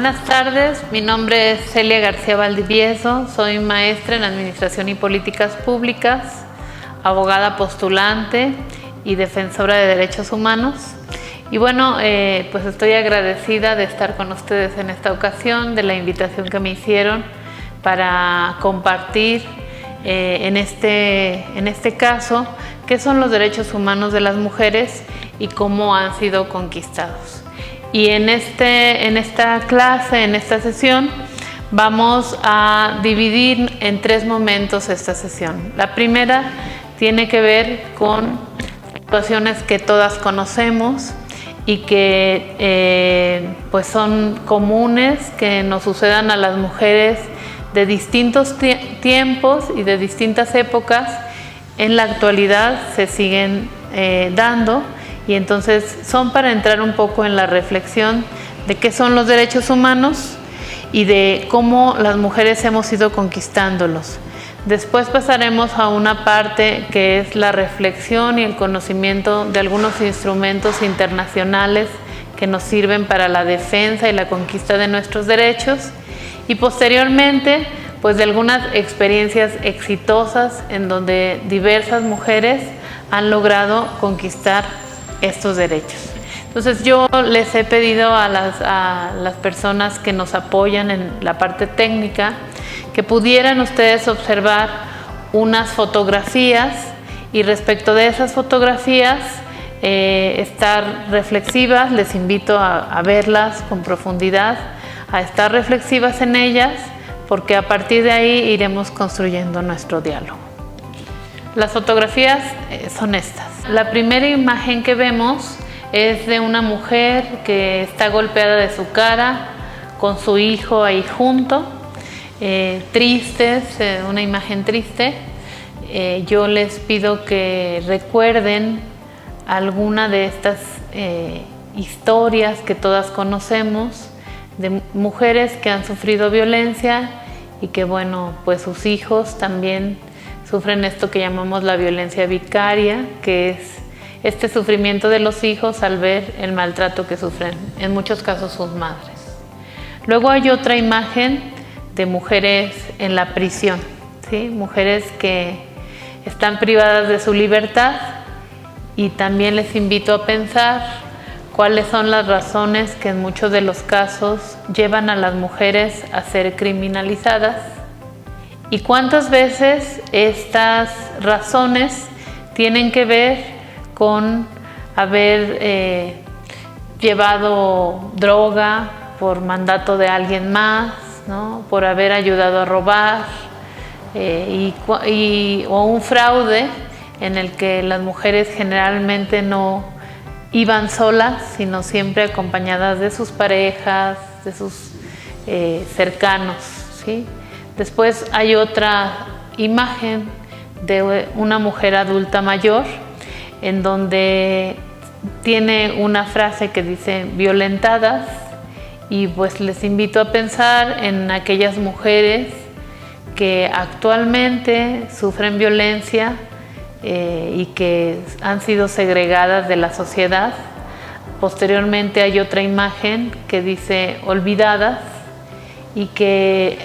Buenas tardes, mi nombre es Celia García Valdivieso, soy maestra en Administración y Políticas Públicas, abogada postulante y defensora de derechos humanos. Y bueno, pues estoy agradecida de estar con ustedes en esta ocasión, de la invitación que me hicieron para compartir en este caso qué son los derechos humanos de las mujeres y cómo han sido conquistados. Y en esta clase, en esta sesión, vamos a dividir en tres momentos esta sesión. La primera tiene que ver con situaciones que todas conocemos y que pues son comunes, que nos sucedan a las mujeres de distintos tiempos y de distintas épocas. En la actualidad se siguen dando. Y entonces son para entrar un poco en la reflexión de qué son los derechos humanos y de cómo las mujeres hemos ido conquistándolos. Después pasaremos a una parte que es la reflexión y el conocimiento de algunos instrumentos internacionales que nos sirven para la defensa y la conquista de nuestros derechos. Y posteriormente, pues de algunas experiencias exitosas en donde diversas mujeres han logrado conquistar estos derechos. Entonces yo les he pedido a las personas que nos apoyan en la parte técnica que pudieran ustedes observar unas fotografías y respecto de esas fotografías estar reflexivas. Les invito a verlas con profundidad, a estar reflexivas en ellas, porque a partir de ahí iremos construyendo nuestro diálogo. Las fotografías son estas. La primera imagen que vemos es de una mujer que está golpeada de su cara, con su hijo ahí junto, tristes, una imagen triste. Yo les pido que recuerden alguna de estas historias que todas conocemos, de mujeres que han sufrido violencia y que, bueno, pues sus hijos también sufren esto que llamamos la violencia vicaria, que es este sufrimiento de los hijos al ver el maltrato que sufren, en muchos casos, sus madres. Luego hay otra imagen de mujeres en la prisión, ¿sí? Mujeres que están privadas de su libertad, y también les invito a pensar cuáles son las razones que en muchos de los casos llevan a las mujeres a ser criminalizadas. ¿Y cuántas veces estas razones tienen que ver con haber llevado droga por mandato de alguien más, ¿no? Por haber ayudado a robar, o un fraude en el que las mujeres generalmente no iban solas, sino siempre acompañadas de sus parejas, de sus cercanos, ¿sí? Después hay otra imagen de una mujer adulta mayor, en donde tiene una frase que dice violentadas, y pues les invito a pensar en aquellas mujeres que actualmente sufren violencia y que han sido segregadas de la sociedad. Posteriormente hay otra imagen que dice olvidadas, y que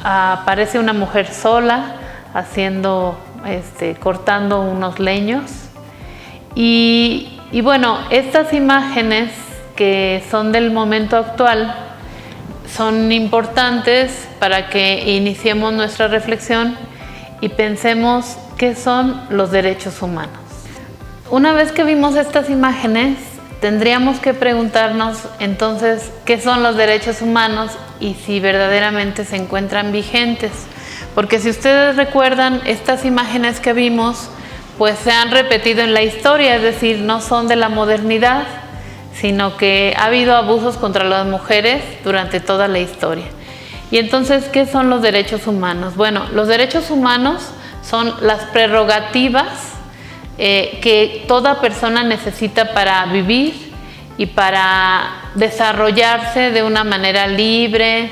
aparece una mujer sola cortando unos leños. Y bueno, estas imágenes que son del momento actual son importantes para que iniciemos nuestra reflexión y pensemos qué son los derechos humanos. Una vez que vimos estas imágenes, tendríamos que preguntarnos entonces qué son los derechos humanos y si verdaderamente se encuentran vigentes. Porque si ustedes recuerdan, estas imágenes que vimos pues se han repetido en la historia, es decir, no son de la modernidad, sino que ha habido abusos contra las mujeres durante toda la historia. Y entonces, ¿qué son los derechos humanos? Bueno, los derechos humanos son las prerrogativas que toda persona necesita para vivir y para desarrollarse de una manera libre,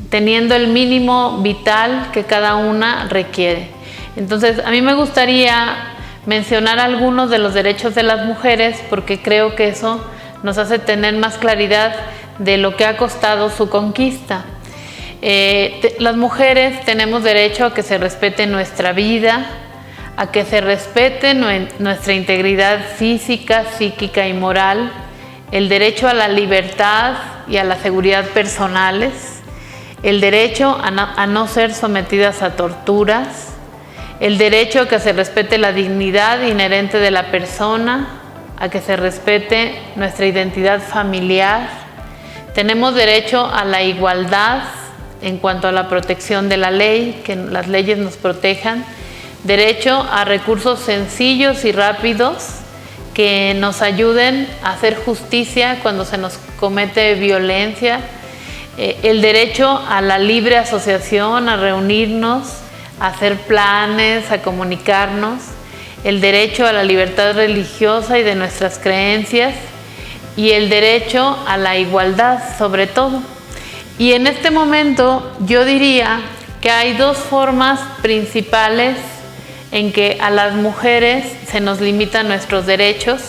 teniendo el mínimo vital que cada una requiere. Entonces, a mí me gustaría mencionar algunos de los derechos de las mujeres, porque creo que eso nos hace tener más claridad de lo que ha costado su conquista. Las mujeres tenemos derecho a que se respete nuestra vida, a que se respete nuestra integridad física, psíquica y moral, el derecho a la libertad y a la seguridad personales, el derecho a no ser sometidas a torturas, el derecho a que se respete la dignidad inherente de la persona, a que se respete nuestra identidad familiar. Tenemos derecho a la igualdad en cuanto a la protección de la ley, que las leyes nos protejan, derecho a recursos sencillos y rápidos que nos ayuden a hacer justicia cuando se nos comete violencia, el derecho a la libre asociación, a reunirnos, a hacer planes, a comunicarnos, el derecho a la libertad religiosa y de nuestras creencias y el derecho a la igualdad sobre todo. Y en este momento yo diría que hay dos formas principales en que a las mujeres se nos limitan nuestros derechos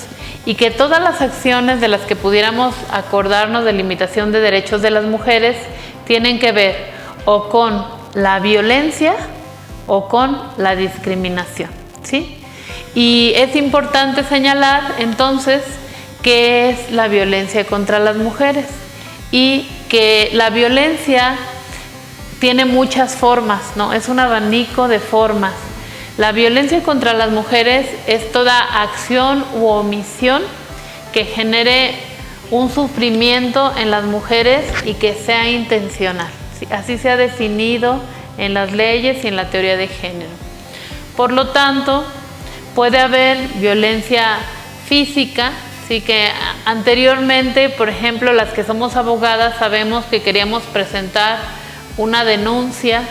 y que todas las acciones de las que pudiéramos acordarnos de limitación de derechos de las mujeres tienen que ver o con la violencia o con la discriminación, ¿sí? Y es importante señalar entonces qué es la violencia contra las mujeres y que la violencia tiene muchas formas, ¿no? Es un abanico de formas. La violencia contra las mujeres es toda acción u omisión que genere un sufrimiento en las mujeres y que sea intencional. Así se ha definido en las leyes y en la teoría de género. Por lo tanto, puede haber violencia física, sí, que anteriormente, por ejemplo, las que somos abogadas sabemos que queríamos presentar una denuncia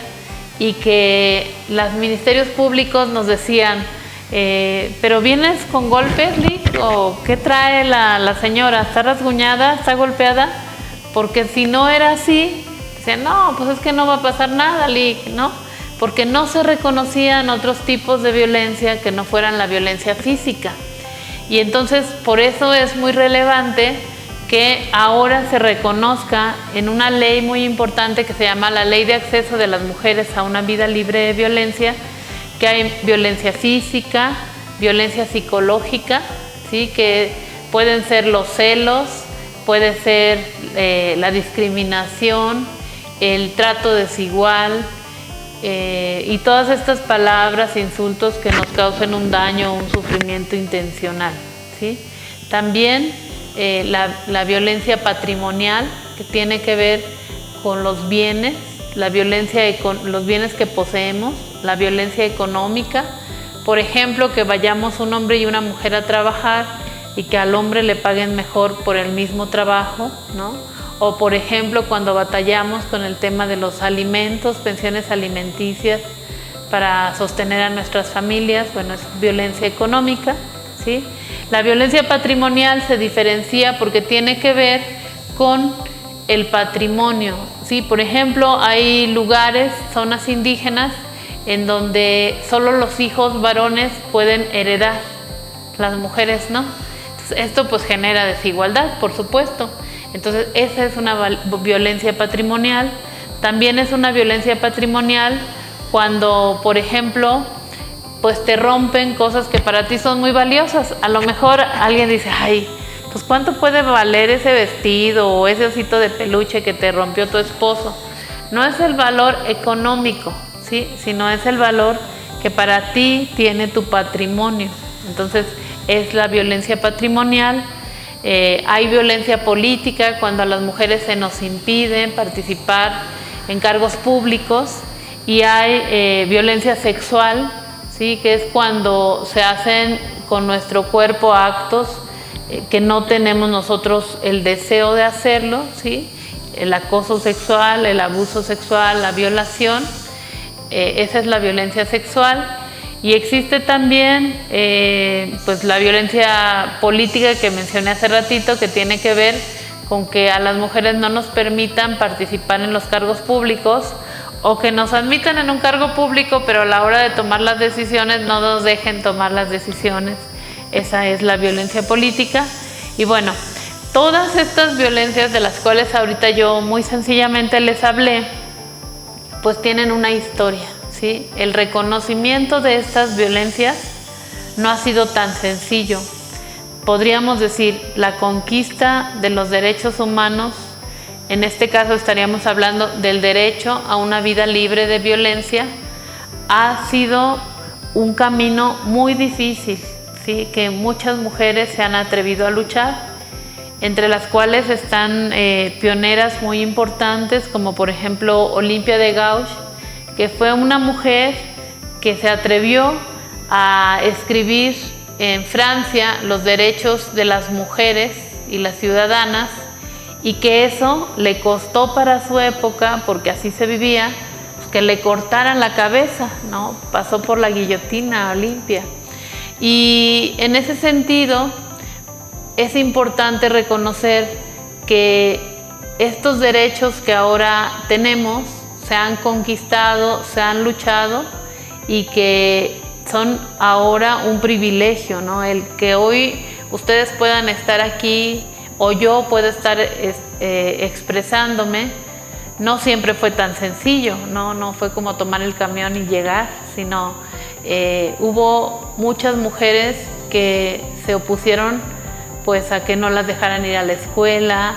y que los ministerios públicos nos decían, ¿pero vienes con golpes, Lick? ¿O qué trae la señora? ¿Está rasguñada? ¿Está golpeada? Porque si no era así, decían, no, pues es que no va a pasar nada, Lick, ¿no? Porque no se reconocían otros tipos de violencia que no fueran la violencia física. Y entonces, por eso es muy relevante que ahora se reconozca en una ley muy importante que se llama la Ley de Acceso de las Mujeres a una Vida Libre de Violencia, que hay violencia física, violencia psicológica, ¿sí? Que pueden ser los celos, puede ser la discriminación, el trato desigual y todas estas palabras, insultos que nos causen un daño o un sufrimiento intencional, ¿sí? También la violencia patrimonial, que tiene que ver con los bienes, la violencia los bienes que poseemos, la violencia económica, por ejemplo, que vayamos un hombre y una mujer a trabajar y que al hombre le paguen mejor por el mismo trabajo, ¿no? O por ejemplo, cuando batallamos con el tema de los alimentos, pensiones alimenticias para sostener a nuestras familias, bueno, es violencia económica, ¿sí? La violencia patrimonial se diferencia porque tiene que ver con el patrimonio, ¿sí? Por ejemplo, hay lugares, zonas indígenas, en donde solo los hijos varones pueden heredar, las mujeres no. Entonces, esto pues genera desigualdad, por supuesto. Entonces, esa es una violencia patrimonial. También es una violencia patrimonial cuando, por ejemplo, pues te rompen cosas que para ti son muy valiosas. A lo mejor alguien dice, ay, pues ¿cuánto puede valer ese vestido o ese osito de peluche que te rompió tu esposo? No es el valor económico, ¿sí? Sino es el valor que para ti tiene tu patrimonio. Entonces, es la violencia patrimonial. Hay violencia política cuando a las mujeres se nos impide participar en cargos públicos, y hay violencia sexual, ¿sí? Que es cuando se hacen con nuestro cuerpo actos que no tenemos nosotros el deseo de hacerlo, ¿sí? El acoso sexual, el abuso sexual, la violación, esa es la violencia sexual. Y existe también pues la violencia política que mencioné hace ratito, que tiene que ver con que a las mujeres no nos permitan participar en los cargos públicos, o que nos admitan en un cargo público, pero a la hora de tomar las decisiones no nos dejen tomar las decisiones. Esa es la violencia política. Y bueno, Todas estas violencias de las cuales ahorita yo muy sencillamente les hablé, pues tienen una historia, ¿sí? El reconocimiento de estas violencias no ha sido tan sencillo. Podríamos decir, la conquista de los derechos humanos, en este caso estaríamos hablando del derecho a una vida libre de violencia, ha sido un camino muy difícil, ¿sí? Que muchas mujeres se han atrevido a luchar, entre las cuales están pioneras muy importantes, como por ejemplo Olympia de Gauche, que fue una mujer que se atrevió a escribir en Francia los derechos de las mujeres y las ciudadanas, y que eso le costó para su época, porque así se vivía, que le cortaran la cabeza, ¿no? Pasó por la guillotina Olympia. Y en ese sentido es importante reconocer que estos derechos que ahora tenemos se han conquistado, se han luchado, y que son ahora un privilegio, ¿no? El que hoy ustedes puedan estar aquí o yo pueda estar expresándome, no siempre fue tan sencillo, no fue como tomar el camión y llegar, sino hubo muchas mujeres que se opusieron pues a que no las dejaran ir a la escuela,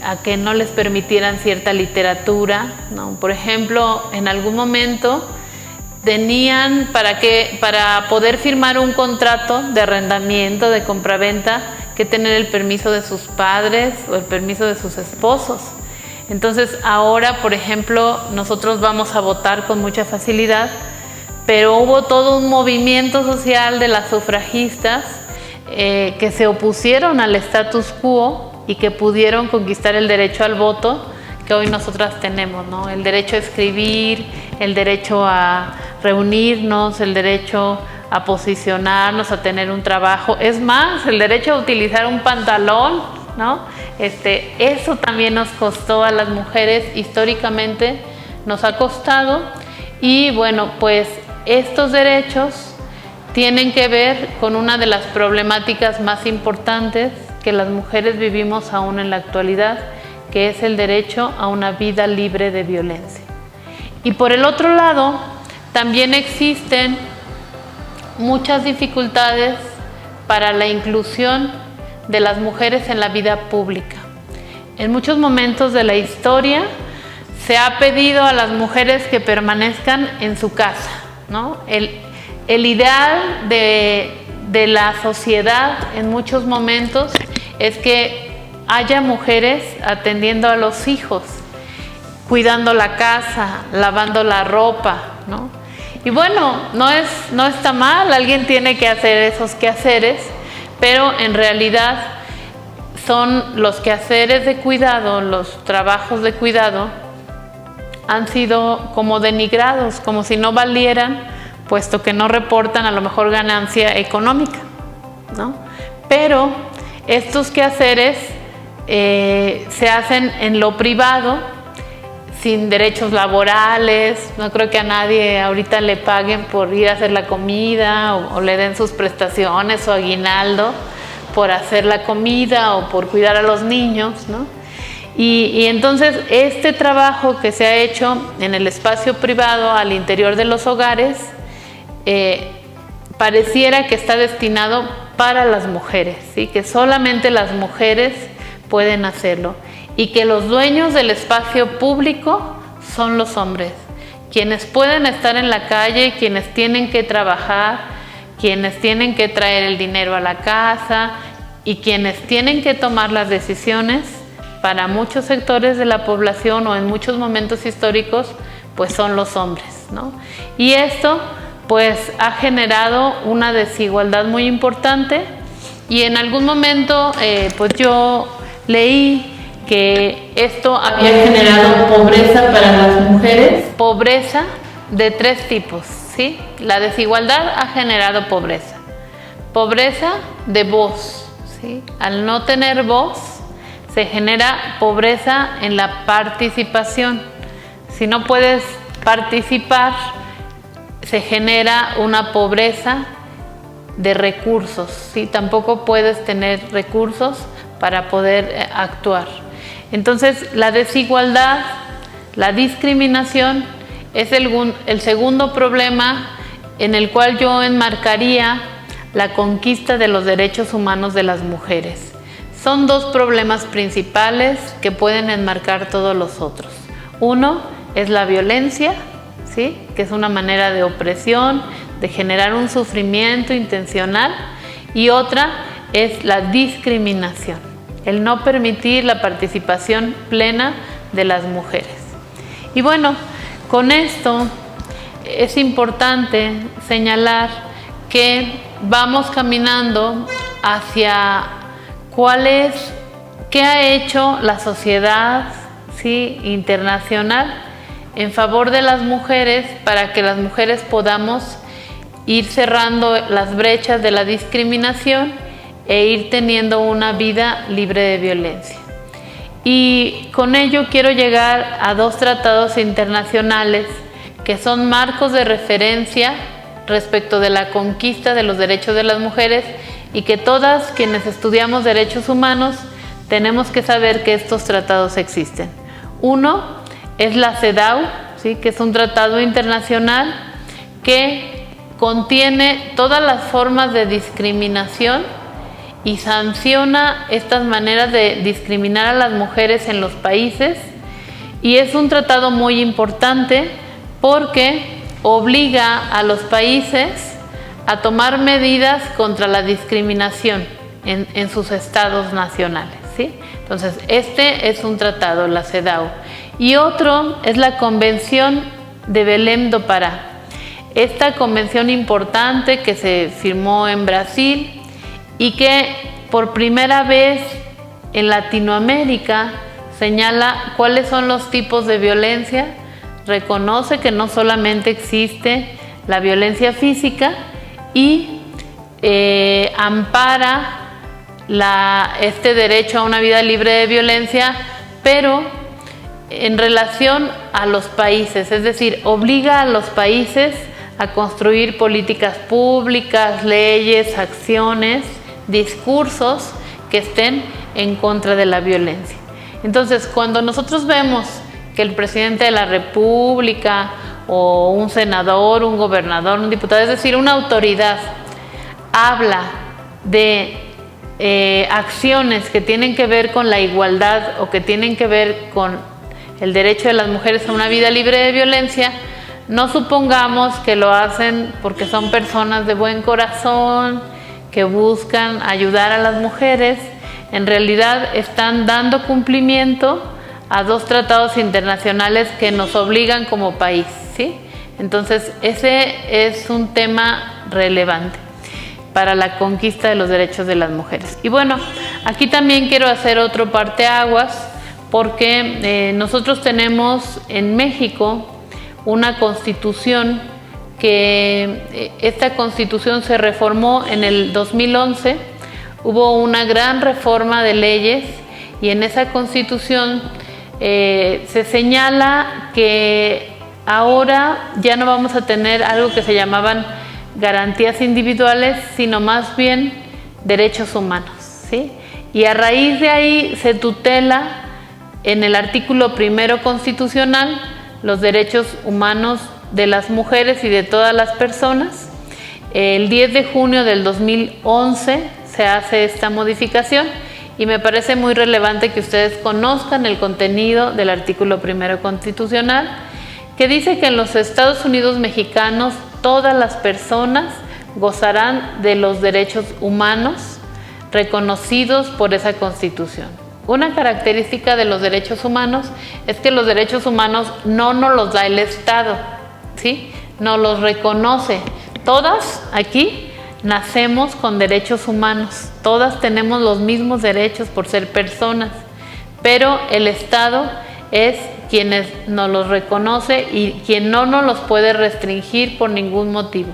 a que no les permitieran cierta literatura, ¿no? Por ejemplo, en algún momento tenían para poder firmar un contrato de arrendamiento, de compraventa, que tener el permiso de sus padres o el permiso de sus esposos. Entonces ahora, por ejemplo, nosotros vamos a votar con mucha facilidad, pero hubo todo un movimiento social de las sufragistas que se opusieron al status quo y que pudieron conquistar el derecho al voto que hoy nosotras tenemos, ¿no? El derecho a escribir, el derecho a reunirnos, el derecho a posicionarnos, a tener un trabajo, es más, el derecho a utilizar un pantalón, ¿no? Eso también nos costó a las mujeres, históricamente nos ha costado, y bueno, pues estos derechos tienen que ver con una de las problemáticas más importantes que las mujeres vivimos aún en la actualidad, que es el derecho a una vida libre de violencia. Y por el otro lado, también existen muchas dificultades para la inclusión de las mujeres en la vida pública. En muchos momentos de la historia se ha pedido a las mujeres que permanezcan en su casa, ¿no? El ideal de la sociedad en muchos momentos es que haya mujeres atendiendo a los hijos, cuidando la casa, lavando la ropa, ¿no? Y bueno, no está mal, alguien tiene que hacer esos quehaceres, pero en realidad son los quehaceres de cuidado, los trabajos de cuidado han sido como denigrados, como si no valieran, puesto que no reportan a lo mejor ganancia económica, ¿no? Pero estos quehaceres se hacen en lo privado, sin derechos laborales. No creo que a nadie ahorita le paguen por ir a hacer la comida o le den sus prestaciones o aguinaldo por hacer la comida o por cuidar a los niños, ¿no? Y entonces este trabajo que se ha hecho en el espacio privado al interior de los hogares pareciera que está destinado para las mujeres, ¿sí? Que solamente las mujeres pueden hacerlo, y que los dueños del espacio público son los hombres, quienes pueden estar en la calle, quienes tienen que trabajar, quienes tienen que traer el dinero a la casa y quienes tienen que tomar las decisiones para muchos sectores de la población o en muchos momentos históricos, pues son los hombres, ¿no? Y esto pues ha generado una desigualdad muy importante, y en algún momento pues yo leí que esto había generado pobreza para las mujeres, pobreza de 3 tipos, ¿sí? La desigualdad ha generado pobreza, pobreza de voz, ¿sí? Al no tener voz se genera pobreza en la participación. Si no puedes participar, se genera una pobreza de recursos, ¿sí? Tampoco puedes tener recursos para poder actuar. Entonces, la desigualdad, la discriminación es el segundo problema en el cual yo enmarcaría la conquista de los derechos humanos de las mujeres. Son dos problemas principales que pueden enmarcar todos los otros. Uno es la violencia, ¿sí? Que es una manera de opresión, de generar un sufrimiento intencional, y otra es la discriminación, el no permitir la participación plena de las mujeres. Y bueno, con esto es importante señalar que vamos caminando hacia qué ha hecho la sociedad, ¿sí?, internacional en favor de las mujeres, para que las mujeres podamos ir cerrando las brechas de la discriminación e ir teniendo una vida libre de violencia. Y con ello quiero llegar a dos tratados internacionales que son marcos de referencia respecto de la conquista de los derechos de las mujeres, y que todas quienes estudiamos derechos humanos tenemos que saber que estos tratados existen. Uno es la CEDAW, ¿sí?, que es un tratado internacional que contiene todas las formas de discriminación y sanciona estas maneras de discriminar a las mujeres en los países, y es un tratado muy importante porque obliga a los países a tomar medidas contra la discriminación en sus estados nacionales, ¿sí? Entonces, este es un tratado, la CEDAW. Y otro es la Convención de Belém do Pará. Esta convención importante que se firmó en Brasil y que por primera vez en Latinoamérica señala cuáles son los tipos de violencia, reconoce que no solamente existe la violencia física, y ampara este derecho a una vida libre de violencia, pero en relación a los países, es decir, obliga a los países a construir políticas públicas, leyes, acciones, discursos que estén en contra de la violencia. Entonces, cuando nosotros vemos que el presidente de la República o un senador, un gobernador, un diputado, es decir, una autoridad, habla de acciones que tienen que ver con la igualdad o que tienen que ver con el derecho de las mujeres a una vida libre de violencia, no supongamos que lo hacen porque son personas de buen corazón, que buscan ayudar a las mujeres. En realidad están dando cumplimiento a dos tratados internacionales que nos obligan como país, ¿sí? Entonces, ese es un tema relevante para la conquista de los derechos de las mujeres. Y bueno, aquí también quiero hacer otro parteaguas, porque nosotros tenemos en México una constitución que esta constitución se reformó en el 2011, hubo una gran reforma de leyes, y en esa constitución se señala que ahora ya no vamos a tener algo que se llamaban garantías individuales, sino más bien derechos humanos, ¿sí? Y a raíz de ahí se tutela en el artículo 1 constitucional los derechos humanos de las mujeres y de todas las personas. El 10 de junio del 2011 se hace esta modificación, y me parece muy relevante que ustedes conozcan el contenido del artículo 1 constitucional, que dice que en los Estados Unidos mexicanos todas las personas gozarán de los derechos humanos reconocidos por esa Constitución. Una característica de los derechos humanos es que los derechos humanos no nos los da el Estado, ¿sí? Nos los reconoce. Todas aquí nacemos con derechos humanos, todas tenemos los mismos derechos por ser personas, pero el Estado es quien nos los reconoce y quien no nos los puede restringir por ningún motivo.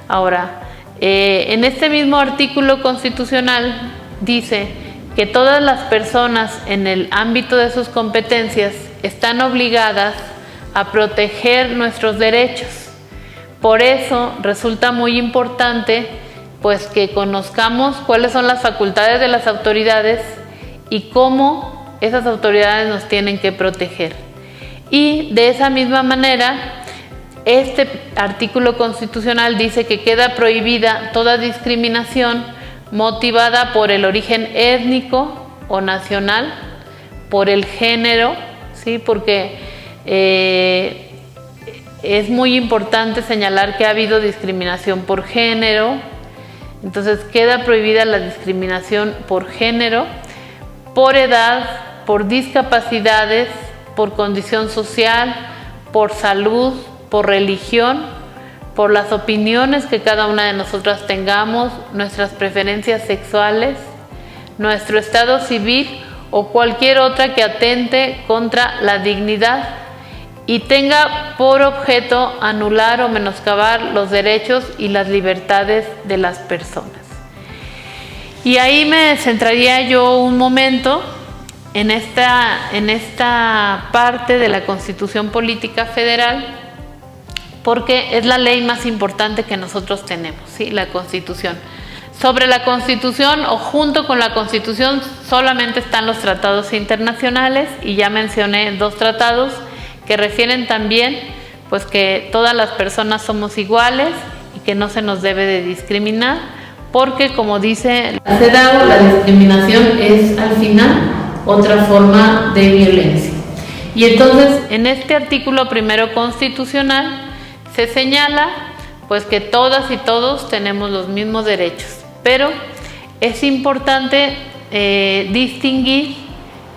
Ahora, en este mismo artículo constitucional dice que todas las personas en el ámbito de sus competencias están obligadas a proteger nuestros derechos. Por eso resulta muy importante pues que conozcamos cuáles son las facultades de las autoridades y cómo esas autoridades nos tienen que proteger. Y de esa misma manera, este artículo constitucional dice que queda prohibida toda discriminación motivada por el origen étnico o nacional, por el género, ¿sí? Porque es muy importante señalar que ha habido discriminación por género. Entonces queda prohibida la discriminación por género, por edad, por discapacidades, por condición social, por salud, por religión, por las opiniones que cada una de nosotras tengamos, nuestras preferencias sexuales, nuestro estado civil o cualquier otra que atente contra la dignidad y tenga por objeto anular o menoscabar los derechos y las libertades de las personas. Y ahí me centraría yo un momento en esta parte de la Constitución Política Federal, porque es la ley más importante que nosotros tenemos, ¿sí? La Constitución. Sobre la Constitución o junto con la Constitución solamente están los tratados internacionales, y ya mencioné 2 tratados que refieren también pues que todas las personas somos iguales y que no se nos debe de discriminar, porque como dice la CEDAW, la discriminación es al final otra forma de violencia. Y entonces en este artículo primero constitucional se señala pues que todas y todos tenemos los mismos derechos, pero es importante distinguir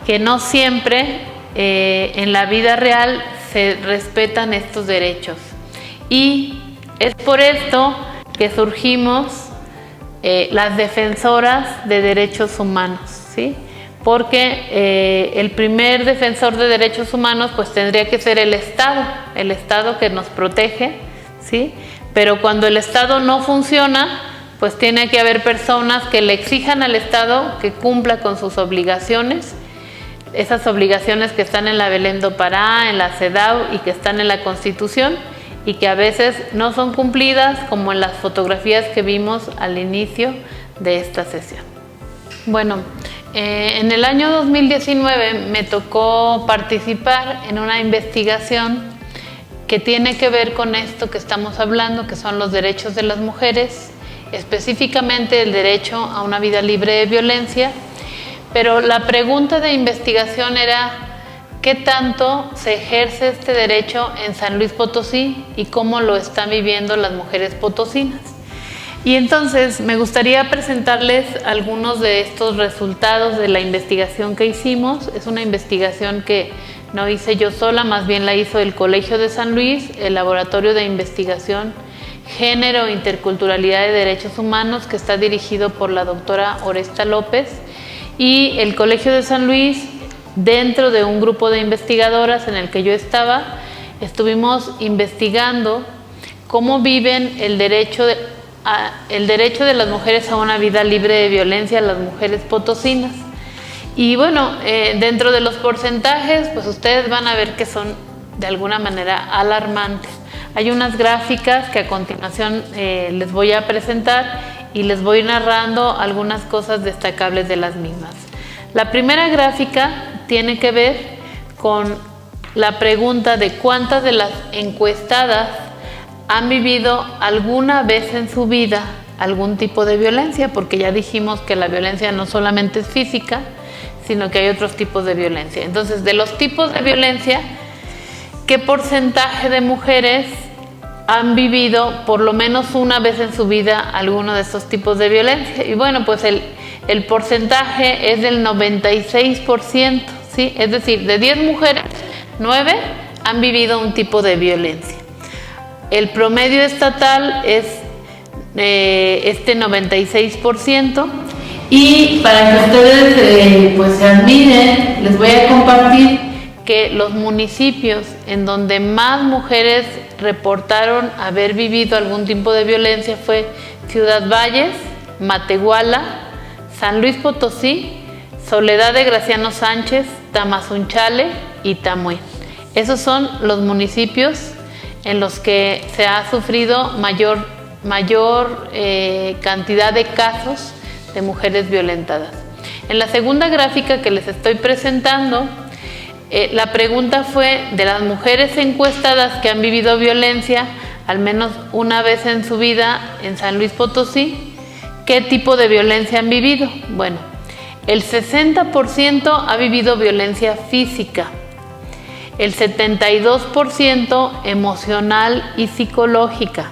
que no siempre en la vida real se respetan estos derechos, y es por esto que surgimos las defensoras de derechos humanos, ¿sí? Porque el primer defensor de derechos humanos pues tendría que ser el Estado que nos protege, ¿sí? Pero cuando el Estado no funciona, pues tiene que haber personas que le exijan al Estado que cumpla con sus obligaciones, esas obligaciones que están en la Belén do Pará, en la CEDAW y que están en la Constitución, y que a veces no son cumplidas, como en las fotografías que vimos al inicio de esta sesión. Bueno, en el año 2019 me tocó participar en una investigación que tiene que ver con esto que estamos hablando, que son los derechos de las mujeres, específicamente el derecho a una vida libre de violencia. Pero la pregunta de investigación era: ¿qué tanto se ejerce este derecho en San Luis Potosí y cómo lo están viviendo las mujeres potosinas? Y entonces me gustaría presentarles algunos de estos resultados de la investigación que hicimos. Es una investigación que no hice yo sola, más bien la hizo el Colegio de San Luis, el Laboratorio de Investigación Género e Interculturalidad de Derechos Humanos, que está dirigido por la doctora Oresta López, y el Colegio de San Luis, dentro de un grupo de investigadoras en el que yo estaba, estuvimos investigando cómo viven el derecho de las mujeres a una vida libre de violencia, las mujeres potosinas. Y bueno, dentro de los porcentajes, pues ustedes van a ver que son de alguna manera alarmantes. Hay unas gráficas que a continuación les voy a presentar y les voy narrando algunas cosas destacables de las mismas. La primera gráfica tiene que ver con la pregunta de cuántas de las encuestadas han vivido alguna vez en su vida algún tipo de violencia, porque ya dijimos que la violencia no solamente es física, sino que hay otros tipos de violencia. Entonces, de los tipos de violencia, ¿qué porcentaje de mujeres han vivido por lo menos una vez en su vida alguno de estos tipos de violencia? Y bueno, pues el porcentaje es del 96%, ¿sí? Es decir, de 10 mujeres, 9 han vivido un tipo de violencia. El promedio estatal es este 96%, y para que ustedes pues se admiren, les voy a compartir que los municipios en donde más mujeres reportaron haber vivido algún tipo de violencia fue Ciudad Valles, Matehuala, San Luis Potosí, Soledad de Graciano Sánchez, Tamazunchale y Tamuín. Esos son los municipios en los que se ha sufrido mayor mayor cantidad de casos de mujeres violentadas. En la segunda gráfica que les estoy presentando, la pregunta fue de las mujeres encuestadas que han vivido violencia al menos una vez en su vida en San Luis Potosí, ¿qué tipo de violencia han vivido? Bueno, el 60% ha vivido violencia física, el 72% emocional y psicológica,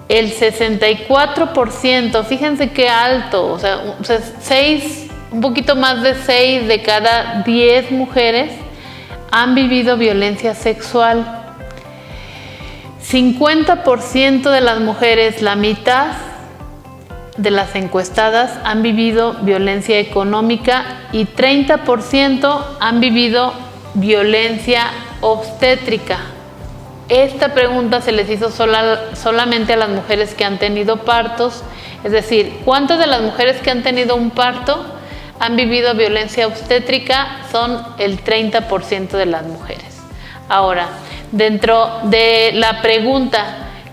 el 64%, fíjense qué alto, o sea, un poquito más de 6 de cada 10 mujeres han vivido violencia sexual. 50% de las mujeres, la mitad de las encuestadas, han vivido violencia económica y 30% han vivido violencia obstétrica. Esta pregunta se les hizo solamente a las mujeres que han tenido partos, es decir, ¿cuántas de las mujeres que han tenido un parto han vivido violencia obstétrica? Son el 30% de las mujeres. Ahora, dentro de la pregunta,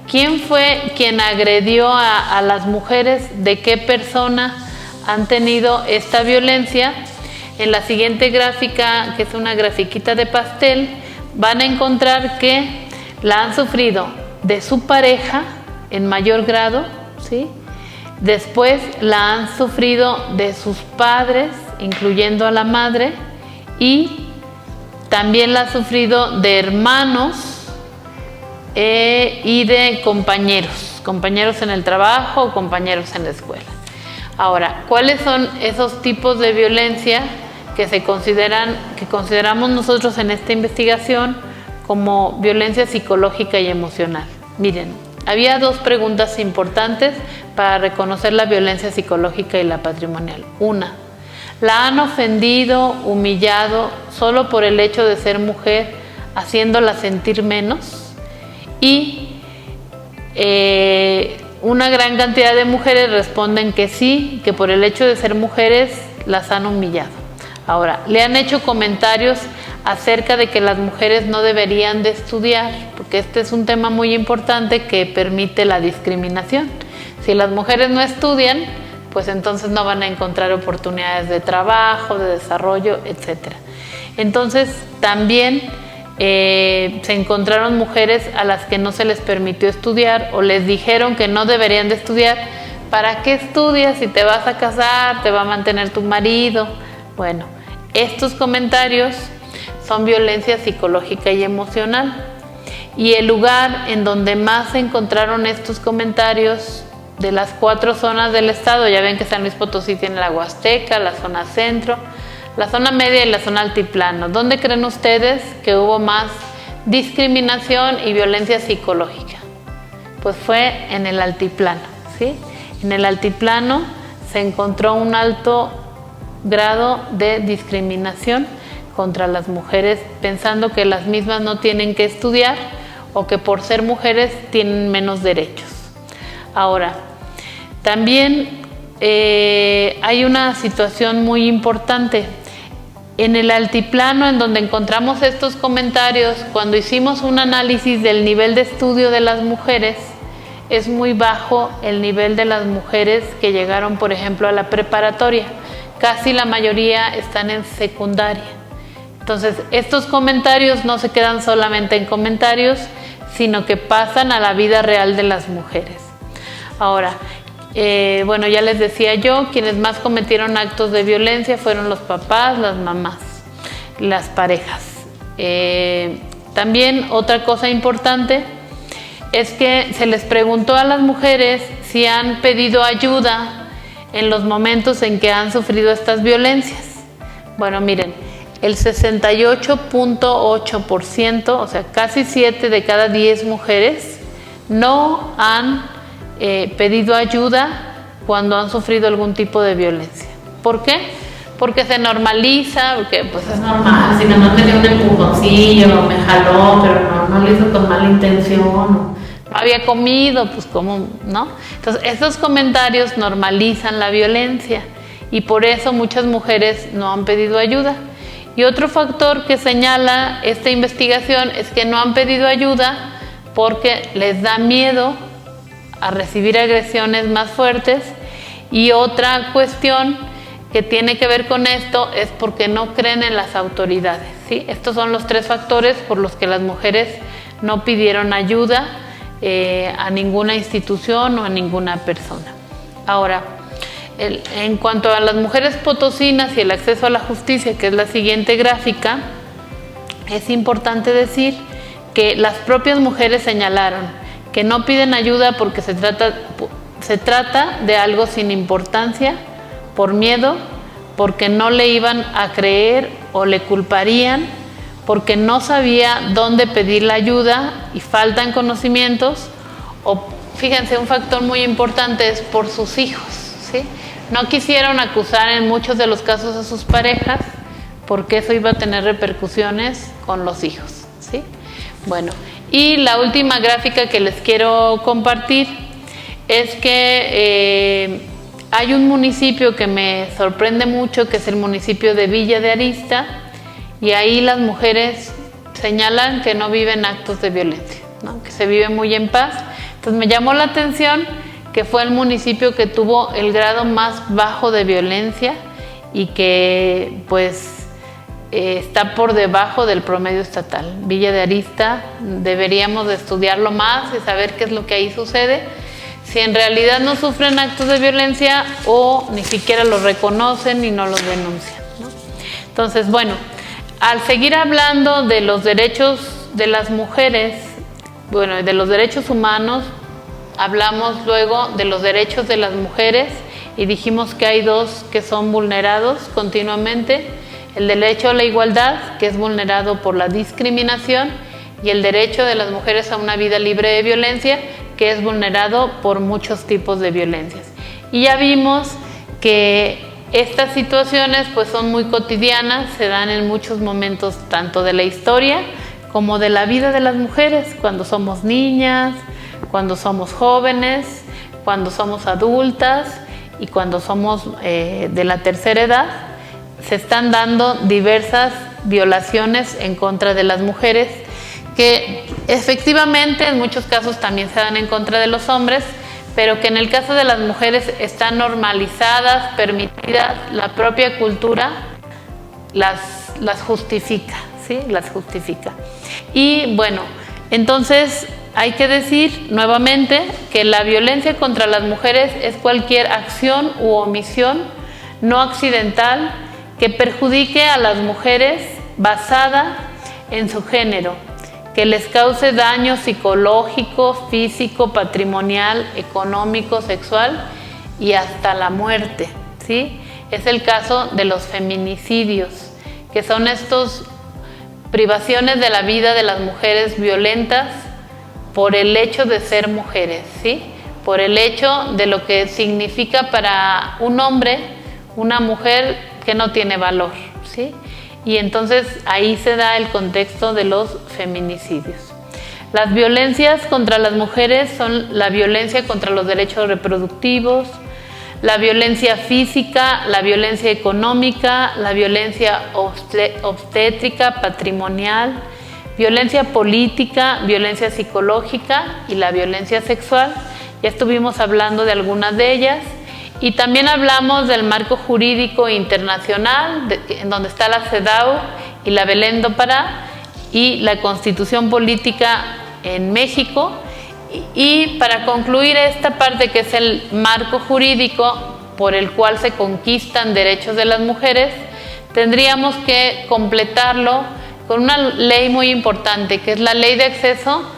¿quién fue quien agredió a las mujeres? ¿De qué persona han tenido esta violencia? En la siguiente gráfica, que es una grafiquita de pastel, van a encontrar que la han sufrido de su pareja en mayor grado, ¿sí? Después la han sufrido de sus padres, incluyendo a la madre, y también la ha sufrido de hermanos y de compañeros en el trabajo o compañeros en la escuela. Ahora, ¿cuáles son esos tipos de violencia que consideramos nosotros en esta investigación como violencia psicológica y emocional? Miren, había dos preguntas importantes para reconocer la violencia psicológica y la patrimonial. Una, ¿la han ofendido, humillado solo por el hecho de ser mujer, haciéndola sentir menos? Y una gran cantidad de mujeres responden que sí, que por el hecho de ser mujeres las han humillado. Ahora, le han hecho comentarios acerca de que las mujeres no deberían de estudiar, porque este es un tema muy importante que permite la discriminación. Si las mujeres no estudian, pues entonces no van a encontrar oportunidades de trabajo, de desarrollo, etc. Entonces, también se encontraron mujeres a las que no se les permitió estudiar o les dijeron que no deberían de estudiar. ¿Para qué estudias si te vas a casar, te va a mantener tu marido? Bueno, estos comentarios son violencia psicológica y emocional. Y el lugar en donde más se encontraron estos comentarios de las 4 zonas del estado, ya ven que San Luis Potosí tiene la Huasteca, la zona centro, la zona media y la zona altiplano. ¿Dónde creen ustedes que hubo más discriminación y violencia psicológica? Pues fue en el altiplano, ¿sí? En el altiplano se encontró un alto grado de discriminación contra las mujeres, pensando que las mismas no tienen que estudiar o que por ser mujeres tienen menos derechos. Ahora, también hay una situación muy importante. En el altiplano, en donde encontramos estos comentarios, cuando hicimos un análisis del nivel de estudio de las mujeres, es muy bajo el nivel de las mujeres que llegaron, por ejemplo, a la preparatoria. Casi la mayoría están en secundaria. Entonces, estos comentarios no se quedan solamente en comentarios, sino que pasan a la vida real de las mujeres. Ahora, bueno, ya les decía yo, quienes más cometieron actos de violencia fueron los papás, las mamás, las parejas. También otra cosa importante es que se les preguntó a las mujeres si han pedido ayuda en los momentos en que han sufrido estas violencias. Bueno, miren, el 68.8%, o sea, casi 7 de cada 10 mujeres, no han pedido ayuda cuando han sufrido algún tipo de violencia. ¿Por qué? Porque se normaliza, porque pues es normal, si no tenía un empujoncillo, me jaló, pero no lo hizo con mala intención, no había comido, pues cómo, ¿no? Entonces, estos comentarios normalizan la violencia y por eso muchas mujeres no han pedido ayuda. Y otro factor que señala esta investigación es que no han pedido ayuda porque les da miedo a recibir agresiones más fuertes. Y otra cuestión que tiene que ver con esto es porque no creen en las autoridades, ¿sí? Estos son los 3 factores por los que las mujeres no pidieron ayuda a ninguna institución o a ninguna persona. Ahora, en cuanto a las mujeres potosinas y el acceso a la justicia, que es la siguiente gráfica, es importante decir que las propias mujeres señalaron que no piden ayuda porque se trata de algo sin importancia, por miedo, porque no le iban a creer o le culparían, porque no sabía dónde pedir la ayuda y faltan conocimientos, o fíjense, un factor muy importante es por sus hijos, ¿sí? No quisieron acusar en muchos de los casos a sus parejas porque eso iba a tener repercusiones con los hijos, ¿sí? Bueno, y la última gráfica que les quiero compartir es que hay un municipio que me sorprende mucho, que es el municipio de Villa de Arista, y ahí las mujeres señalan que no viven actos de violencia, ¿no? Que se vive muy en paz. Entonces me llamó la atención que fue el municipio que tuvo el grado más bajo de violencia y que pues está por debajo del promedio estatal. Villa de Arista, deberíamos de estudiarlo más y saber qué es lo que ahí sucede, si en realidad no sufren actos de violencia o ni siquiera los reconocen y no los denuncian, ¿no? Entonces, bueno, al seguir hablando de los derechos de las mujeres, bueno, de los derechos humanos, hablamos luego de los derechos de las mujeres y dijimos que hay 2 que son vulnerados continuamente: el derecho a la igualdad, que es vulnerado por la discriminación, y el derecho de las mujeres a una vida libre de violencia, que es vulnerado por muchos tipos de violencias. Y ya vimos que estas situaciones pues son muy cotidianas, se dan en muchos momentos tanto de la historia como de la vida de las mujeres, cuando somos niñas, cuando somos jóvenes, cuando somos adultas y cuando somos de la tercera edad. Se están dando diversas violaciones en contra de las mujeres, que efectivamente en muchos casos también se dan en contra de los hombres, pero que en el caso de las mujeres están normalizadas, permitidas, la propia cultura las justifica, ¿sí? Las justifica. Y bueno, entonces hay que decir nuevamente que la violencia contra las mujeres es cualquier acción u omisión no accidental que perjudique a las mujeres basada en su género, que les cause daño psicológico, físico, patrimonial, económico, sexual y hasta la muerte, ¿sí? Es el caso de los feminicidios, que son estos privaciones de la vida de las mujeres violentas por el hecho de ser mujeres, ¿sí? Por el hecho de lo que significa para un hombre una mujer que no tiene valor, ¿sí? Y entonces ahí se da el contexto de los feminicidios. Las violencias contra las mujeres son la violencia contra los derechos reproductivos, la violencia física, la violencia económica, la violencia obstétrica, patrimonial, violencia política, violencia psicológica y la violencia sexual. Ya estuvimos hablando de algunas de ellas. Y también hablamos del marco jurídico internacional, en donde está la CEDAW y la Belén do Pará, y la Constitución Política en México. Y para concluir esta parte, que es el marco jurídico por el cual se conquistan derechos de las mujeres, tendríamos que completarlo con una ley muy importante, que es la Ley de Acceso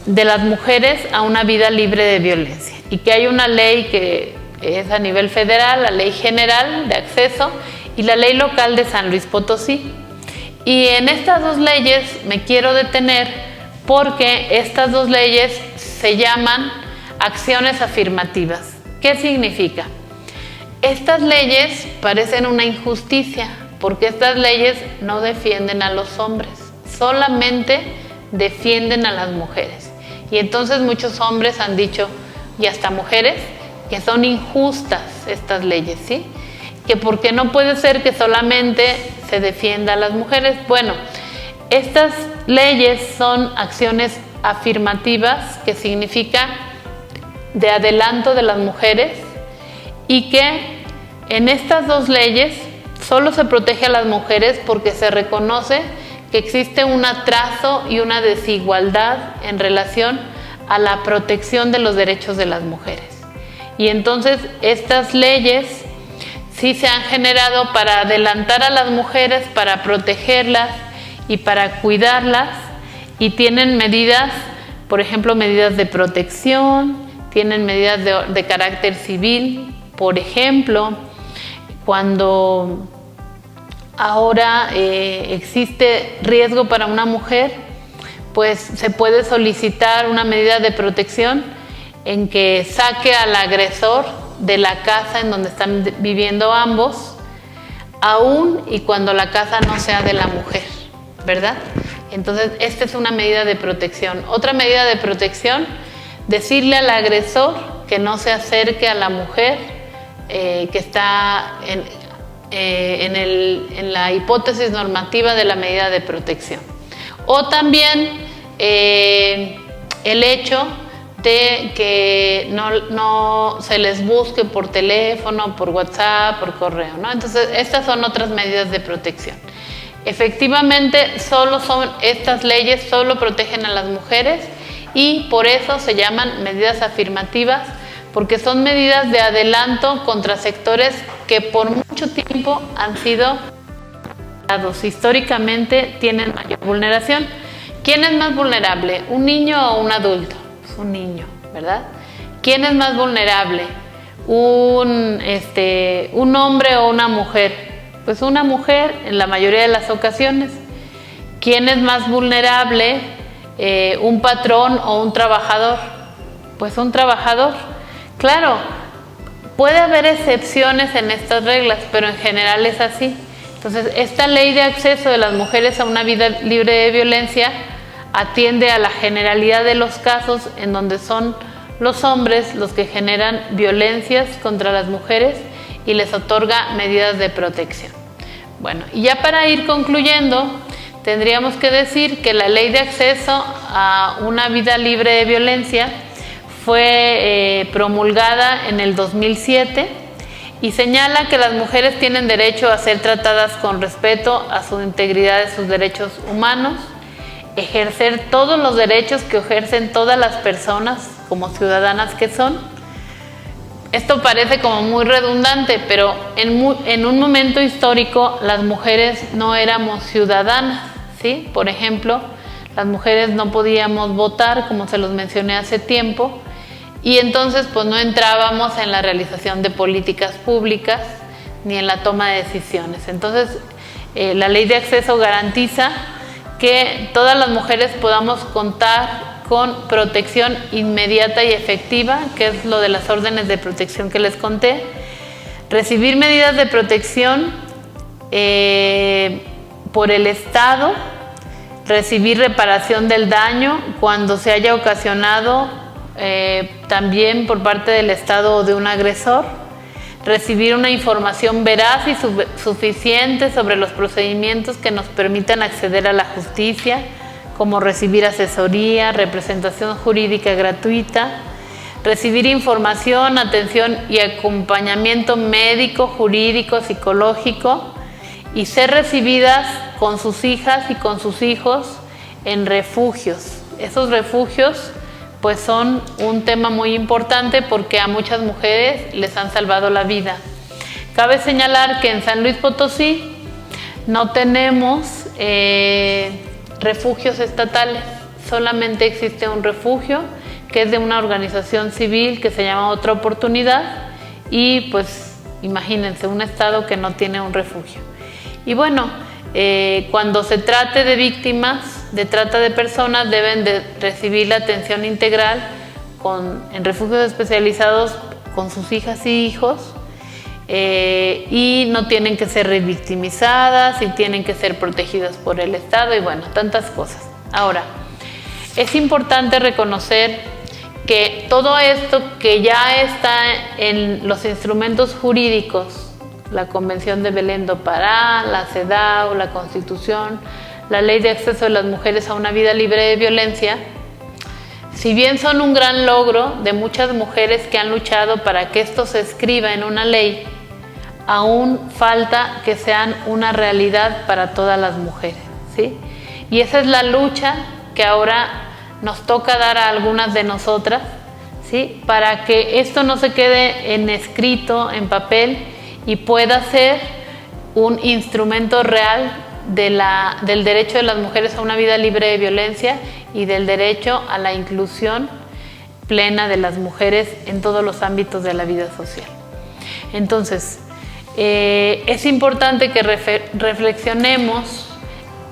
de las Mujeres a una Vida Libre de Violencia. Y que hay una ley que es a nivel federal, la Ley General de Acceso y la Ley Local de San Luis Potosí. Y en estas 2 leyes me quiero detener porque estas 2 leyes se llaman acciones afirmativas. ¿Qué significa? Estas leyes parecen una injusticia porque estas leyes no defienden a los hombres, solamente defienden a las mujeres. Y entonces muchos hombres han dicho, y hasta mujeres, que son injustas estas leyes, ¿sí? Que porque no puede ser que solamente se defienda a las mujeres. Bueno, estas leyes son acciones afirmativas, que significa de adelanto de las mujeres y que en estas dos leyes solo se protege a las mujeres porque se reconoce que existe un atraso y una desigualdad en relación a la protección de los derechos de las mujeres. Y entonces estas leyes sí se han generado para adelantar a las mujeres, para protegerlas y para cuidarlas, y tienen medidas, por ejemplo, medidas de protección, tienen medidas de carácter civil. Por ejemplo, cuando ahora existe riesgo para una mujer, pues se puede solicitar una medida de protección en que saque al agresor de la casa en donde están viviendo ambos, aún y cuando la casa no sea de la mujer, ¿verdad? Entonces, esta es una medida de protección. Otra medida de protección, decirle al agresor que no se acerque a la mujer que está en la hipótesis normativa de la medida de protección. O también el hecho de que no se les busque por teléfono, por WhatsApp, por correo, ¿no? Entonces, estas son otras medidas de protección. Efectivamente, solo son estas leyes, solo protegen a las mujeres y por eso se llaman medidas afirmativas, porque son medidas de adelanto contra sectores que por mucho tiempo han sido vulnerados. Históricamente tienen mayor vulneración. ¿Quién es más vulnerable? ¿Un niño o un adulto? Pues un niño, ¿verdad? ¿Quién es más vulnerable? ¿Un hombre o una mujer? Pues una mujer en la mayoría de las ocasiones. ¿Quién es más vulnerable? ¿Un patrón o un trabajador? Pues un trabajador. Claro, puede haber excepciones en estas reglas, pero en general es así. Entonces, esta ley de acceso de las mujeres a una vida libre de violencia atiende a la generalidad de los casos en donde son los hombres los que generan violencias contra las mujeres y les otorga medidas de protección. Bueno, y ya para ir concluyendo, tendríamos que decir que la ley de acceso a una vida libre de violencia fue promulgada en el 2007 y señala que las mujeres tienen derecho a ser tratadas con respeto a su integridad y sus derechos humanos, ejercer todos los derechos que ejercen todas las personas como ciudadanas que son. Esto parece como muy redundante, pero en un momento histórico las mujeres no éramos ciudadanas, ¿sí? Por ejemplo, las mujeres no podíamos votar, como se los mencioné hace tiempo, y entonces pues no entrábamos en la realización de políticas públicas ni en la toma de decisiones. Entonces, la ley de acceso garantiza que todas las mujeres podamos contar con protección inmediata y efectiva, que es lo de las órdenes de protección que les conté, recibir medidas de protección por el Estado, recibir reparación del daño cuando se haya ocasionado también por parte del Estado o de un agresor, recibir una información veraz y suficiente sobre los procedimientos que nos permitan acceder a la justicia, como recibir asesoría, representación jurídica gratuita, recibir información, atención y acompañamiento médico, jurídico, psicológico, y ser recibidas con sus hijas y con sus hijos en refugios. Esos refugios pues son un tema muy importante porque a muchas mujeres les han salvado la vida. Cabe señalar que en San Luis Potosí no tenemos refugios estatales, solamente existe un refugio que es de una organización civil que se llama Otra Oportunidad y pues imagínense, un estado que no tiene un refugio. Y bueno, cuando se trate de víctimas de trata de personas deben de recibir la atención integral en refugios especializados con sus hijas y hijos y no tienen que ser revictimizadas y tienen que ser protegidas por el Estado y bueno, tantas cosas. Ahora, es importante reconocer que todo esto que ya está en los instrumentos jurídicos, la Convención de Belén do Pará, la CEDAW, la Constitución, la Ley de Acceso de las Mujeres a una Vida Libre de Violencia, si bien son un gran logro de muchas mujeres que han luchado para que esto se escriba en una ley, aún falta que sean una realidad para todas las mujeres, ¿sí? Y esa es la lucha que ahora nos toca dar a algunas de nosotras, ¿sí? Para que esto no se quede en escrito, en papel, y pueda ser un instrumento real del derecho de las mujeres a una vida libre de violencia y del derecho a la inclusión plena de las mujeres en todos los ámbitos de la vida social. Entonces, es importante que reflexionemos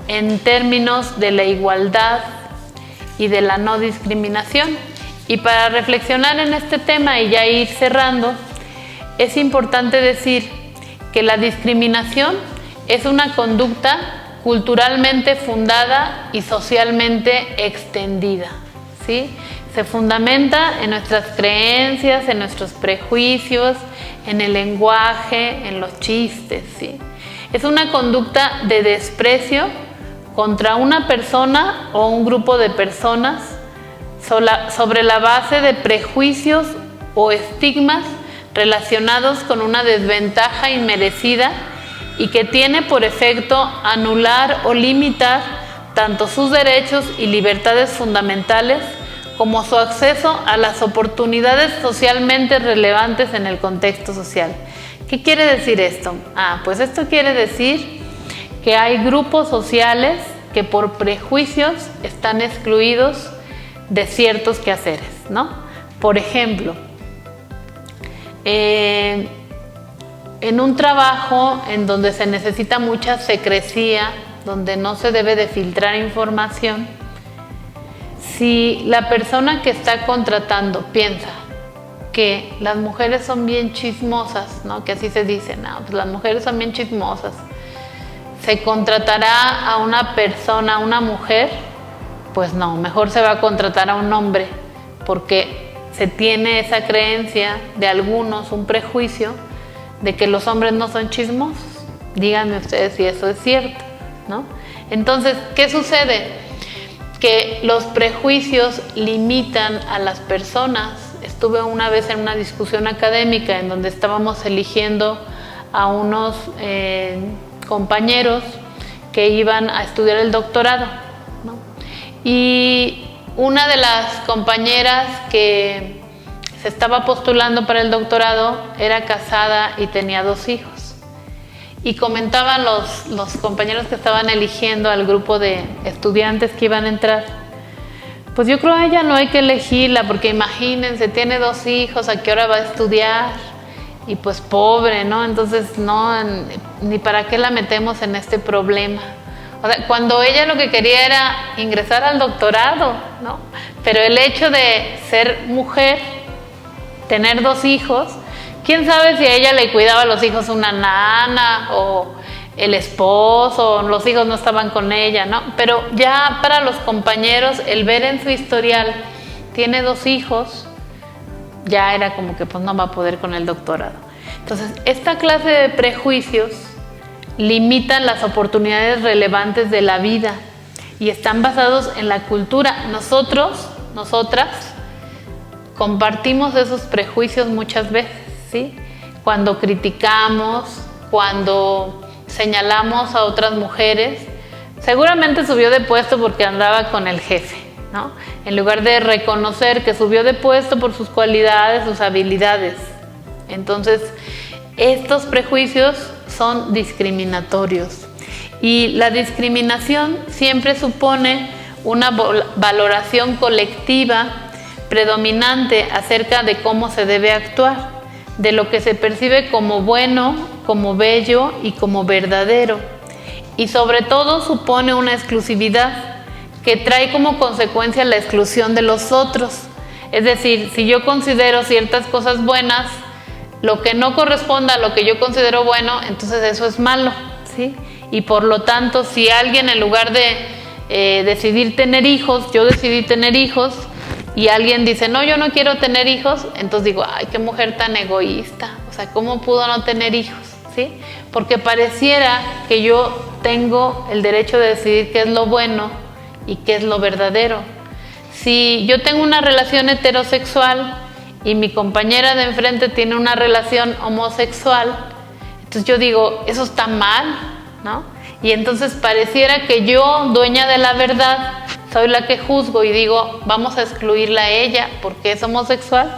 en términos de la igualdad y de la no discriminación. Y para reflexionar en este tema y ya ir cerrando, es importante decir que la discriminación es una conducta culturalmente fundada y socialmente extendida, ¿sí? Se fundamenta en nuestras creencias, en nuestros prejuicios, en el lenguaje, en los chistes, ¿sí? Es una conducta de desprecio contra una persona o un grupo de personas sobre la base de prejuicios o estigmas relacionados con una desventaja inmerecida y que tiene por efecto anular o limitar tanto sus derechos y libertades fundamentales como su acceso a las oportunidades socialmente relevantes en el contexto social. ¿Qué quiere decir esto? Pues esto quiere decir que hay grupos sociales que por prejuicios están excluidos de ciertos quehaceres, ¿no? Por ejemplo, en un trabajo en donde se necesita mucha secrecía, donde no se debe de filtrar información, si la persona que está contratando piensa que las mujeres son bien chismosas, ¿no? Que así se dice, no, pues las mujeres son bien chismosas, ¿se contratará a una persona, a una mujer? Pues no, mejor se va a contratar a un hombre, porque se tiene esa creencia de algunos, un prejuicio de que los hombres no son chismosos. Díganme ustedes si eso es cierto, ¿no? Entonces, ¿qué sucede? Que los prejuicios limitan a las personas. Estuve una vez en una discusión académica en donde estábamos eligiendo a unos compañeros que iban a estudiar el doctorado, ¿no? Y una de las compañeras que se estaba postulando para el doctorado era casada y tenía 2 hijos. Y comentaban los compañeros que estaban eligiendo al grupo de estudiantes que iban a entrar: pues yo creo a ella no hay que elegirla, porque imagínense, tiene 2 hijos, ¿a qué hora va a estudiar? Y pues pobre, ¿no? Entonces no, ni para qué la metemos en este problema. O sea, cuando ella lo que quería era ingresar al doctorado, ¿no? Pero el hecho de ser mujer, tener 2 hijos, quién sabe si a ella le cuidaba a los hijos una nana o el esposo, o los hijos no estaban con ella, ¿no? Pero ya para los compañeros, el ver en su historial, tiene 2 hijos, ya era como que pues no va a poder con el doctorado. Entonces, esta clase de prejuicios limitan las oportunidades relevantes de la vida y están basados en la cultura. Nosotras, compartimos esos prejuicios muchas veces, ¿sí? Cuando criticamos, cuando señalamos a otras mujeres, seguramente subió de puesto porque andaba con el jefe, ¿no? En lugar de reconocer que subió de puesto por sus cualidades, sus habilidades. Entonces, estos prejuicios son discriminatorios. Y la discriminación siempre supone una valoración colectiva predominante acerca de cómo se debe actuar, de lo que se percibe como bueno, como bello y como verdadero. Y sobre todo supone una exclusividad que trae como consecuencia la exclusión de los otros. Es decir, si yo considero ciertas cosas buenas, lo que no corresponda a lo que yo considero bueno, entonces eso es malo, ¿sí? Y por lo tanto, si alguien, en lugar de decidir tener hijos, yo decidí tener hijos, y alguien dice, no, yo no quiero tener hijos, entonces digo, ay, qué mujer tan egoísta, o sea, ¿cómo pudo no tener hijos? ¿Sí? Porque pareciera que yo tengo el derecho de decidir qué es lo bueno y qué es lo verdadero. Si yo tengo una relación heterosexual y mi compañera de enfrente tiene una relación homosexual, entonces yo digo, eso está mal, ¿no? Y entonces pareciera que yo, dueña de la verdad, soy la que juzgo y digo, vamos a excluirla a ella porque es homosexual,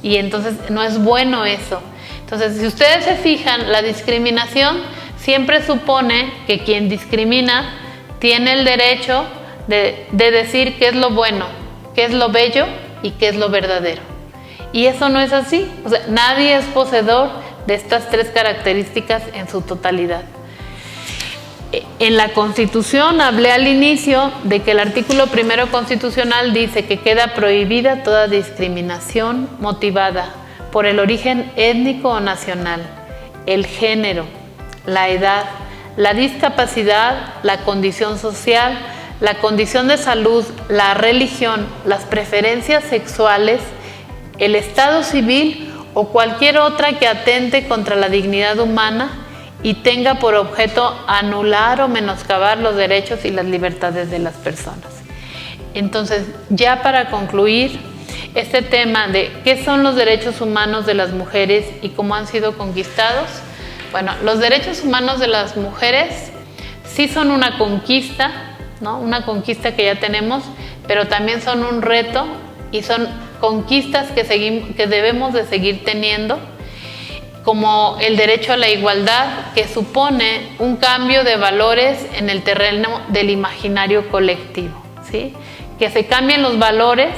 y entonces no es bueno eso. Entonces, si ustedes se fijan, la discriminación siempre supone que quien discrimina tiene el derecho de decir qué es lo bueno, qué es lo bello y qué es lo verdadero. Y eso no es así. O sea, nadie es poseedor de estas tres características en su totalidad. En la Constitución hablé al inicio de que el artículo 1 constitucional dice que queda prohibida toda discriminación motivada por el origen étnico o nacional, el género, la edad, la discapacidad, la condición social, la condición de salud, la religión, las preferencias sexuales, el estado civil o cualquier otra que atente contra la dignidad humana y tenga por objeto anular o menoscabar los derechos y las libertades de las personas. Entonces, ya para concluir este tema de qué son los derechos humanos de las mujeres y cómo han sido conquistados, bueno, los derechos humanos de las mujeres sí son una conquista, ¿no? Una conquista que ya tenemos, pero también son un reto y son conquistas que debemos de seguir teniendo, como el derecho a la igualdad, que supone un cambio de valores en el terreno del imaginario colectivo, ¿sí? Que se cambien los valores,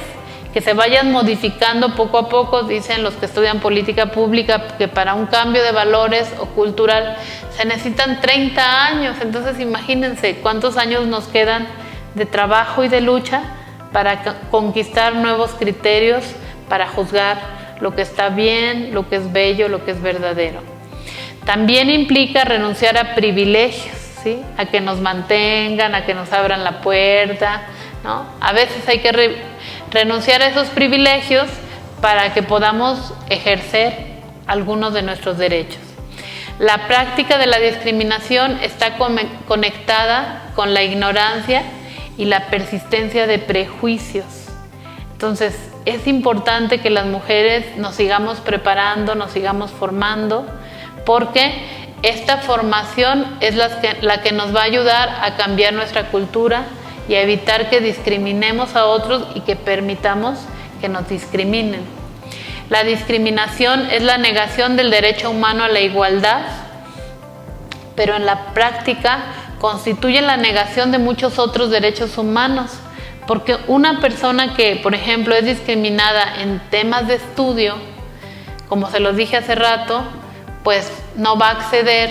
que se vayan modificando poco a poco. Dicen los que estudian política pública que para un cambio de valores o cultural se necesitan 30 años, entonces imagínense cuántos años nos quedan de trabajo y de lucha para conquistar nuevos criterios, para juzgar lo que está bien, lo que es bello, lo que es verdadero. También implica renunciar a privilegios, ¿sí? A que nos mantengan, a que nos abran la puerta, ¿no? A veces hay que renunciar a esos privilegios para que podamos ejercer algunos de nuestros derechos. La práctica de la discriminación está conectada con la ignorancia y la persistencia de prejuicios. Entonces, es importante que las mujeres nos sigamos preparando, nos sigamos formando, porque esta formación es la que nos va a ayudar a cambiar nuestra cultura y a evitar que discriminemos a otros y que permitamos que nos discriminen. La discriminación es la negación del derecho humano a la igualdad, pero en la práctica constituye la negación de muchos otros derechos humanos, porque una persona que, por ejemplo, es discriminada en temas de estudio, como se los dije hace rato, pues no va a acceder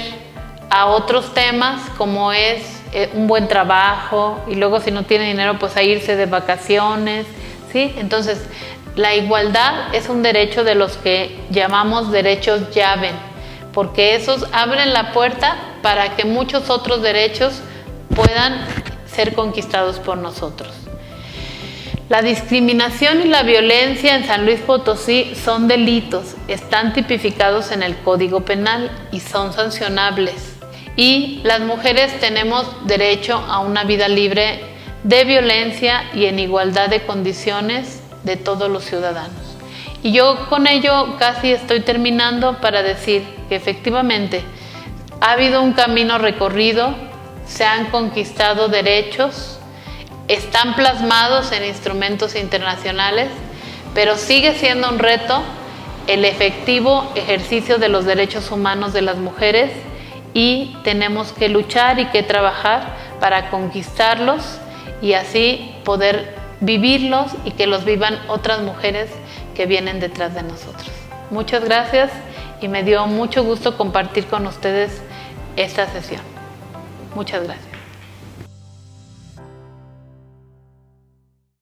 a otros temas como es un buen trabajo, y luego si no tiene dinero pues a irse de vacaciones, ¿sí? Entonces la igualdad es un derecho de los que llamamos derechos llave, porque esos abren la puerta para que muchos otros derechos puedan ser conquistados por nosotros. La discriminación y la violencia en San Luis Potosí son delitos, están tipificados en el Código Penal y son sancionables. Y las mujeres tenemos derecho a una vida libre de violencia y en igualdad de condiciones de todos los ciudadanos. Y yo con ello casi estoy terminando para decir que efectivamente ha habido un camino recorrido, se han conquistado derechos, están plasmados en instrumentos internacionales, pero sigue siendo un reto el efectivo ejercicio de los derechos humanos de las mujeres, y tenemos que luchar y que trabajar para conquistarlos y así poder vivirlos y que los vivan otras mujeres que vienen detrás de nosotros. Muchas gracias y me dio mucho gusto compartir con ustedes esta sesión. Muchas gracias.